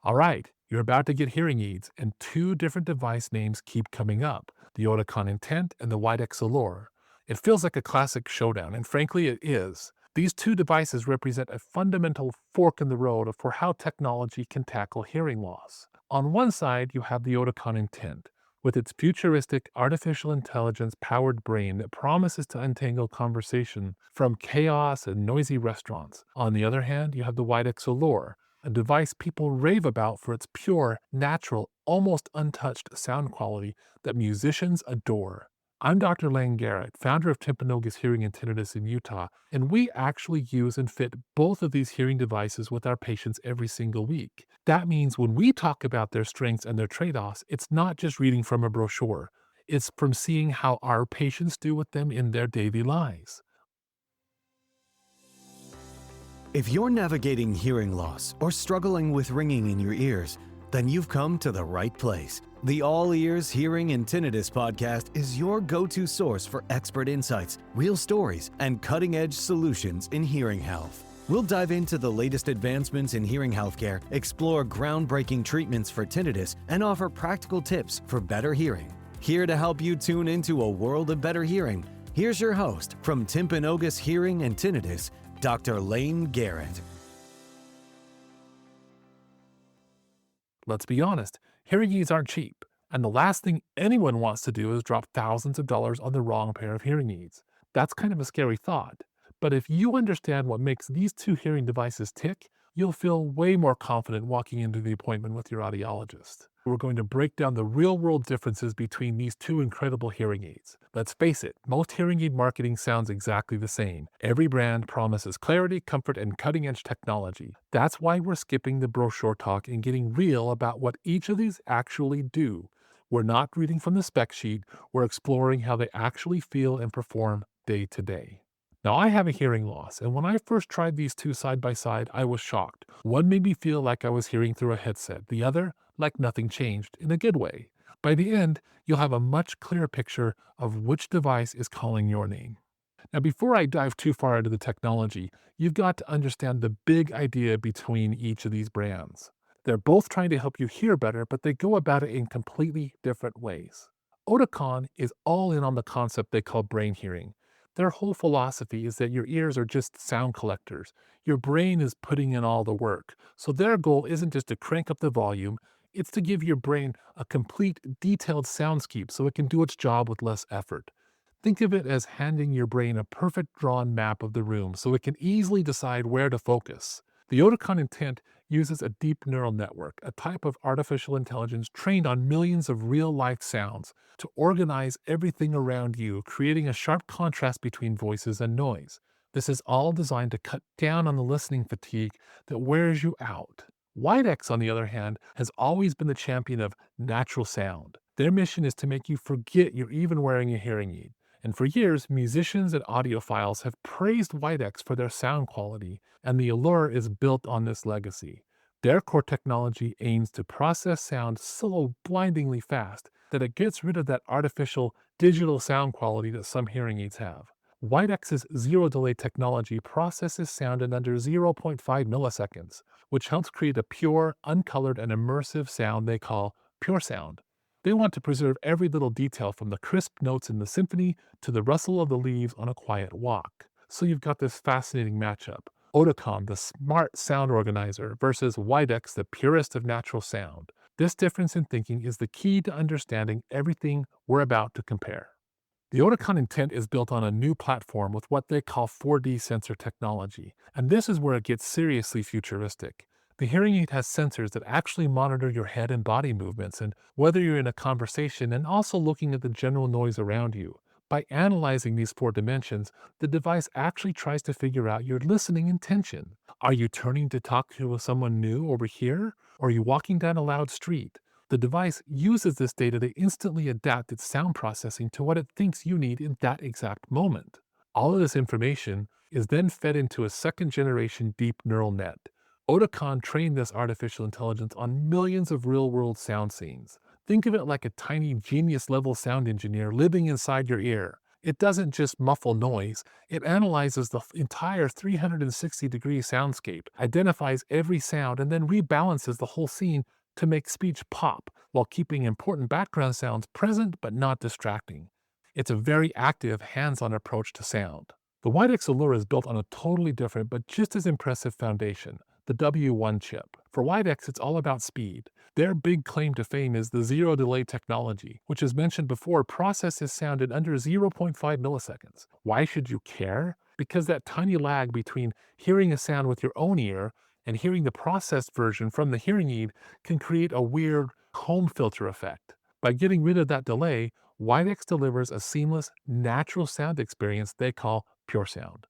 All right, you're about to get hearing aids, and two different device names keep coming up: the Oticon Intent and the Widex Allure. It feels like a classic showdown, and frankly, it is. These two devices represent a fundamental fork in the road for how technology can tackle hearing loss. On one side, you have the Oticon Intent, with its futuristic artificial intelligence powered brain that promises to untangle conversation from chaos and noisy restaurants. On the other hand, you have the Widex Allure, a device people rave about for its pure, natural, almost untouched sound quality that musicians adore. I'm Dr. Layne Garrett, founder of Timpanogos Hearing and Tinnitus in Utah, and we actually use and fit both of these hearing devices with our patients every single week. That means when we talk about their strengths and their trade-offs, it's not just reading from a brochure. It's from seeing how our patients do with them in their daily lives. If you're navigating hearing loss or struggling with ringing in your ears, then you've come to the right place. The All Ears Hearing and Tinnitus Podcast is your go-to source for expert insights, real stories, and cutting-edge solutions in hearing health. We'll dive into the latest advancements in hearing healthcare, explore groundbreaking treatments for tinnitus, and offer practical tips for better hearing. Here to help you tune into a world of better hearing, here's your host from Timpanogos Hearing and Tinnitus, Dr. Layne Garrett. Let's be honest, hearing aids aren't cheap, and the last thing anyone wants to do is drop thousands of dollars on the wrong pair of hearing aids. That's kind of a scary thought. But if you understand what makes these two hearing devices tick, you'll feel way more confident walking into the appointment with your audiologist. We're going to break down the real-world differences between these two incredible hearing aids. Let's face it, most hearing aid marketing sounds exactly the same. Every brand promises clarity, comfort, and cutting-edge technology. That's why we're skipping the brochure talk and getting real about what each of these actually do. We're not reading from the spec sheet, we're exploring how they actually feel and perform day to day. Now, I have a hearing loss, and when I first tried these two side by side, I was shocked. One made me feel like I was hearing through a headset, the other, like nothing changed, in a good way. By the end, you'll have a much clearer picture of which device is calling your name. Now, before I dive too far into the technology, you've got to understand the big idea between each of these brands. They're both trying to help you hear better, but they go about it in completely different ways. Oticon is all in on the concept they call BrainHearing. Their whole philosophy is that your ears are just sound collectors. Your brain is putting in all the work. So their goal isn't just to crank up the volume, it's to give your brain a complete, detailed soundscape so it can do its job with less effort. Think of it as handing your brain a perfect drawn map of the room so it can easily decide where to focus. The Oticon Intent uses a deep neural network, a type of artificial intelligence trained on millions of real-life sounds, to organize everything around you, creating a sharp contrast between voices and noise. This is all designed to cut down on the listening fatigue that wears you out. Widex, on the other hand, has always been the champion of natural sound. Their mission is to make you forget you're even wearing a hearing aid. And for years, musicians and audiophiles have praised Widex for their sound quality, and the Allure is built on this legacy. Their core technology aims to process sound so blindingly fast that it gets rid of that artificial digital sound quality that some hearing aids have. Widex's zero-delay technology processes sound in under 0.5 milliseconds, which helps create a pure, uncolored, and immersive sound they call PureSound. They want to preserve every little detail from the crisp notes in the symphony to the rustle of the leaves on a quiet walk. So you've got this fascinating matchup. Oticon, the smart sound organizer, versus Widex, the purest of natural sound. This difference in thinking is the key to understanding everything we're about to compare. The Oticon Intent is built on a new platform with what they call 4D sensor technology, and this is where it gets seriously futuristic. The hearing aid has sensors that actually monitor your head and body movements and whether you're in a conversation, and also looking at the general noise around you. By analyzing these 4 dimensions, the device actually tries to figure out your listening intention. Are you turning to talk to someone new over here? Or are you walking down a loud street? The device uses this data to instantly adapt its sound processing to what it thinks you need in that exact moment. All of this information is then fed into a second-generation deep neural net. Oticon trained this artificial intelligence on millions of real-world sound scenes. Think of it like a tiny genius-level sound engineer living inside your ear. It doesn't just muffle noise, it analyzes the entire 360-degree soundscape, identifies every sound, and then rebalances the whole scene to make speech pop while keeping important background sounds present but not distracting. It's a very active, hands-on approach to sound. The Widex Allure is built on a totally different but just as impressive foundation, the W1 chip. For Widex, it's all about speed. Their big claim to fame is the zero delay technology, which, as mentioned before, processes sound in under zero point 0.5 milliseconds. Why should you care? Because that tiny lag between hearing a sound with your own ear and hearing the processed version from the hearing aid can create a weird home filter effect. By getting rid of that delay, Widex delivers a seamless, natural sound experience they call PureSound.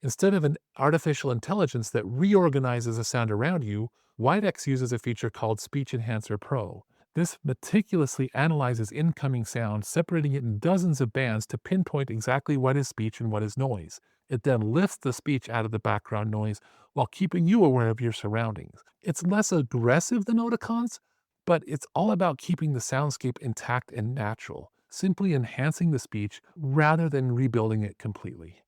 Instead of an artificial intelligence that reorganizes the sound around you, Widex uses a feature called Speech Enhancer Pro. This meticulously analyzes incoming sound, separating it in dozens of bands to pinpoint exactly what is speech and what is noise. It then lifts the speech out of the background noise while keeping you aware of your surroundings. It's less aggressive than Oticon's, but it's all about keeping the soundscape intact and natural, simply enhancing the speech rather than rebuilding it completely.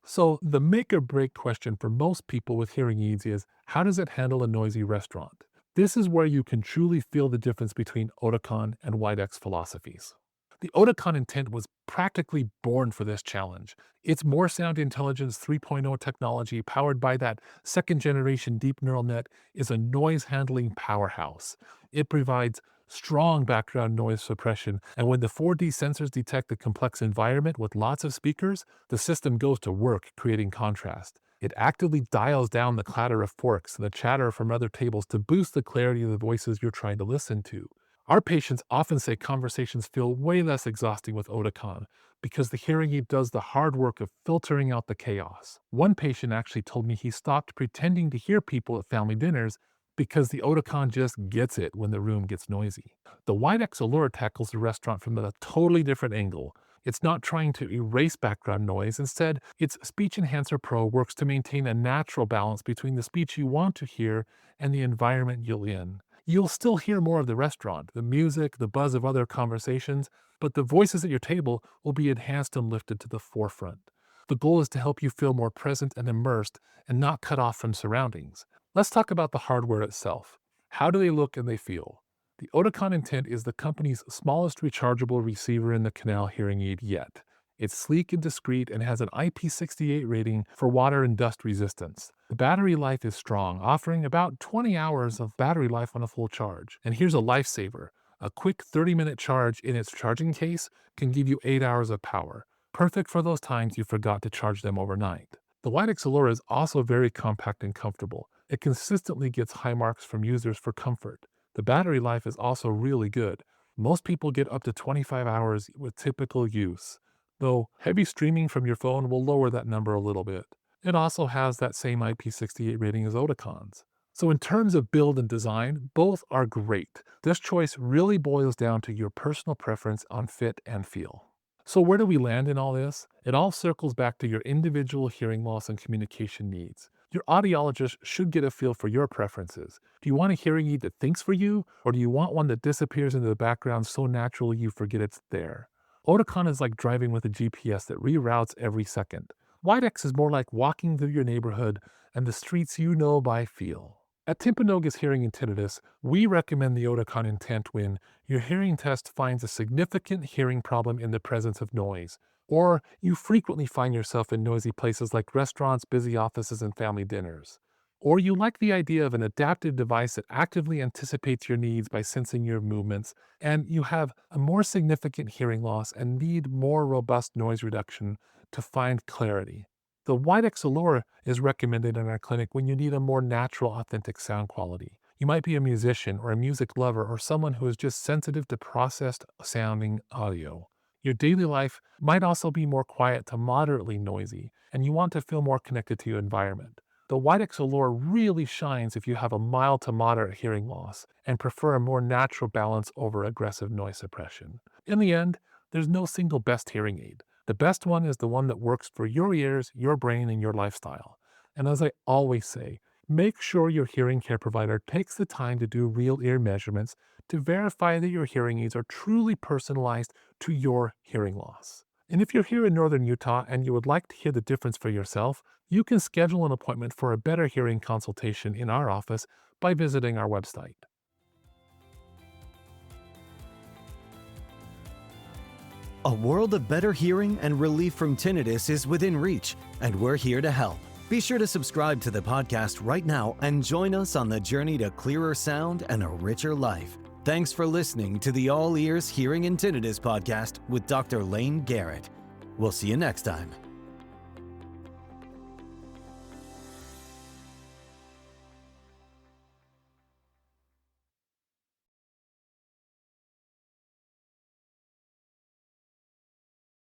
So, the make or break question for most people with hearing aids is, how does it handle a noisy restaurant? This is where you can truly feel the difference between Oticon and Widex philosophies. The Oticon Intent was practically born for this challenge. Its More Sound Intelligence 3.0 technology, powered by that second generation deep neural net, is a noise handling powerhouse. It provides strong background noise suppression, and when the 4D sensors detect a complex environment with lots of speakers, the system goes to work creating contrast. It actively dials down the clatter of forks and the chatter from other tables to boost the clarity of the voices you're trying to listen to. Our patients often say conversations feel way less exhausting with Oticon because the hearing aid does the hard work of filtering out the chaos. One patient actually told me he stopped pretending to hear people at family dinners because the Oticon just gets it when the room gets noisy. The Widex Allure tackles the restaurant from a totally different angle. It's not trying to erase background noise. Instead, its Speech Enhancer Pro works to maintain a natural balance between the speech you want to hear and the environment you're in. You'll still hear more of the restaurant, the music, the buzz of other conversations, but the voices at your table will be enhanced and lifted to the forefront. The goal is to help you feel more present and immersed and not cut off from surroundings. Let's talk about the hardware itself. How do they look and they feel? The Oticon Intent is the company's smallest rechargeable receiver in the canal hearing aid yet. It's sleek and discreet and has an IP68 rating for water and dust resistance. The battery life is strong, offering about 20 hours of battery life on a full charge. And here's a lifesaver. A quick 30-minute charge in its charging case can give you 8 hours of power, perfect for those times you forgot to charge them overnight. The Widex Allure is also very compact and comfortable. It consistently gets high marks from users for comfort. The battery life is also really good. Most people get up to 25 hours with typical use, though heavy streaming from your phone will lower that number a little bit. It also has that same IP68 rating as Oticon's. So in terms of build and design, both are great. This choice really boils down to your personal preference on fit and feel. So where do we land in all this? It all circles back to your individual hearing loss and communication needs. Your audiologist should get a feel for your preferences. Do you want a hearing aid that thinks for you, or do you want one that disappears into the background so naturally you forget it's there? Oticon is like driving with a GPS that reroutes every second. Widex is more like walking through your neighborhood and the streets you know by feel. At Timpanogos Hearing Tinnitus, we recommend the Oticon Intent when your hearing test finds a significant hearing problem in the presence of noise, or you frequently find yourself in noisy places like restaurants, busy offices, and family dinners. Or you like the idea of an adaptive device that actively anticipates your needs by sensing your movements, and you have a more significant hearing loss and need more robust noise reduction to find clarity. The Widex Allure is recommended in our clinic when you need a more natural, authentic sound quality. You might be a musician or a music lover or someone who is just sensitive to processed sounding audio. Your daily life might also be more quiet to moderately noisy, and you want to feel more connected to your environment. The Widex Allure really shines if you have a mild to moderate hearing loss and prefer a more natural balance over aggressive noise suppression. In the end, there's no single best hearing aid. The best one is the one that works for your ears, your brain, and your lifestyle. And as I always say, make sure your hearing care provider takes the time to do real ear measurements to verify that your hearing aids are truly personalized to your hearing loss. And if you're here in northern Utah and you would like to hear the difference for yourself, you can schedule an appointment for a better hearing consultation in our office by visiting our website. A world of better hearing and relief from tinnitus is within reach, and we're here to help. Be sure to subscribe to the podcast right now and join us on the journey to clearer sound and a richer life. Thanks for listening to the All Ears Hearing and Tinnitus Podcast with Dr. Layne Garrett. We'll see you next time.